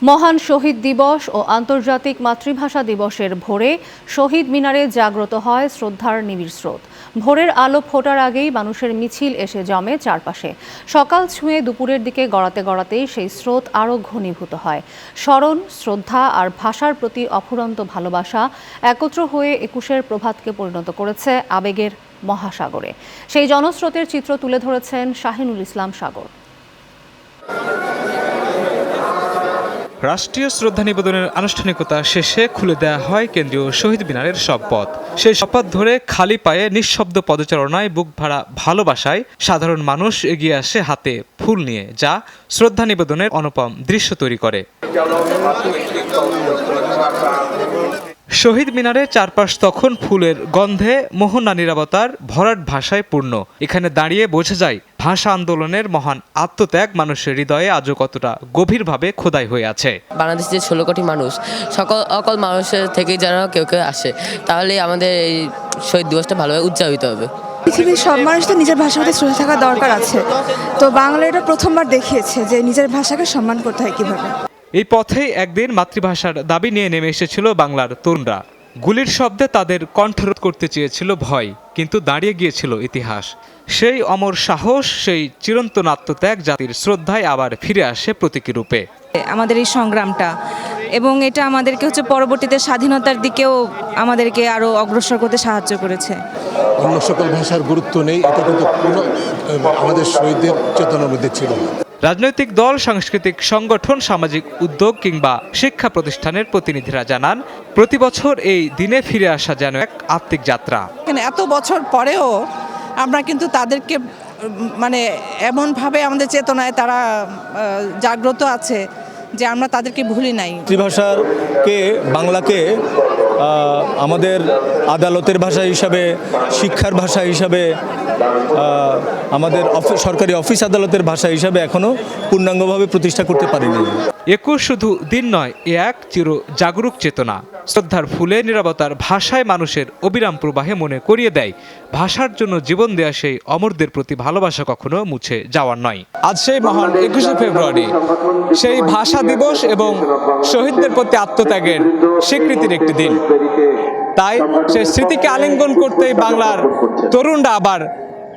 মহান শহীদ দিবস ও আন্তর্জাতিক মাতৃভাষা দিবসের ভোরে শহীদ মিনারে জাগ্রত হয় শ্রদ্ধার নিবিড় স্রোত। ভোরের আলো ফোটার আগেই মানুষের মিছিল এসে জমে চারপাশে। সকাল ছুঁয়ে দুপুরের দিকে গড়াতে গড়াতেই সেই স্রোত আরও ঘনীভূত হয়। স্মরণ, শ্রদ্ধা আর ভাষার প্রতি অফুরন্ত ভালোবাসা একত্র হয়ে ২১-এর প্রভাতকে পরিণত করেছে আবেগের মহাসাগরে। সেই জনস্রোতের চিত্র তুলে ধরেছেন শাহিনুল ইসলাম সাগর। রাষ্ট্রীয় শ্রদ্ধা নিবেদনের আনুষ্ঠানিকতা শেষে খুলে দেওয়া হয় কেন্দ্রীয় শহীদ মিনারের সব পথ। সেই পথ ধরে খালি পায়ে নিঃশব্দ পদচারণায় বুক ভরা ভালোবাসায় সাধারণ মানুষ এগিয়ে আসে হাতে ফুল নিয়ে, যা শ্রদ্ধা নিবেদনের অনুপম দৃশ্য তৈরি করে। শহীদ মিনারের চারপাশ তখন ফুলের গন্ধে মোহনা নীরবতার ভরাট ভাষায় পূর্ণ। এখানে দাঁড়িয়ে বোঝা যায় ভাষা আন্দোলনের মহান আত্মত্যাগ মানুষের হৃদয়ে আজও কতটা গভীরভাবে খোদাই হয়ে আছে। বাংলাদেশের যে 16 কোটি মানুষ, সকল মানুষের থেকে যেন কেউ কেউ আসে, তাহলে আমাদের এই শহীদ দিবসটা ভালোভাবে উদযাপিত হবে। পৃথিবীর সব মানুষ তো নিজের ভাষার প্রতি শ্রদ্ধা থাকা দরকার আছে। তো বাংলা এটা প্রথমবার দেখিয়েছে যে নিজের ভাষাকে সম্মান করতে হয় কিভাবে। এই পথেই একদিন মাতৃভাষার দাবি নিয়ে নেমে এসেছিল বাংলার তরুণরা। গুলির শব্দে তাদের কণ্ঠরোধ করতে চেয়েছিল ভয়, কিন্তু দাঁড়িয়ে গিয়েছিল ইতিহাস। সেই অমর সাহস, সেই চিরন্তন আত্মত্যাগ জাতির শ্রদ্ধায় আবার ফিরে আসে প্রতীকী রূপে। আমাদের এই সংগ্রামটা এবং এটা আমাদেরকে পরবর্তীতে স্বাধীনতার দিকেও আমাদেরকে আরো অগ্রসর করতে সাহায্য করেছে। অন্য সকল ভাষার গুরুত্ব নেই, এটা কিন্তু আমাদের শহীদদের চেতনার মধ্যে ছিল। রাজনৈতিক দল, সাংস্কৃতিক সংগঠন, সামাজিক উদ্যোগ কিংবা শিক্ষা প্রতিষ্ঠানের প্রতিনিধিরা জানান, প্রতি বছর এই দিনে ফিরে আসা যেন এক আত্মিক যাত্রা। এত বছর পরেও আমরা কিন্তু তাদেরকে এমনভাবে আমাদের চেতনায় তারা জাগ্রত আছে যে আমরা তাদেরকে ভুলি নাই। মাতৃভাষাকে, বাংলাকে আমাদের আদালতের ভাষা হিসাবে, শিক্ষার ভাষা হিসাবে, আমাদের সরকারি অফিস আদালতের ভাষা হিসাবে এখনো পূর্ণাঙ্গভাবে প্রতিষ্ঠা করতে পারিনি। ২১ শুধু দিন নয়, এ এক চির জাগরুক চেতনা। শ্রদ্ধার ফুলে নীরবতার ভাষায় মানুষের অবিরাম প্রবাহে মনে করিয়ে দেয়, ভাষার জন্য জীবন দেয়া সেই অমরদের প্রতি ভালোবাসা কখনো মুছে যাওয়ার নয়। আজ সেই মহান ২১শে ফেব্রুয়ারি, সেই ভাষা দিবস এবং শহীদদের প্রতি আত্মত্যাগের স্বীকৃতির একটি দিন। তাই সেই স্মৃতিকে আলিঙ্গন করতেই বাংলার তরুণরা আবার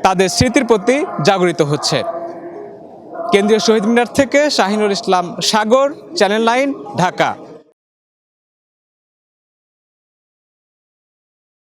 তাদের স্মৃতির প্রতি জাগরিত হচ্ছে। কেন্দ্রীয় শহীদ মিনার থেকে শাহিনুল ইসলাম সাগর, চ্যানেল 9, ঢাকা।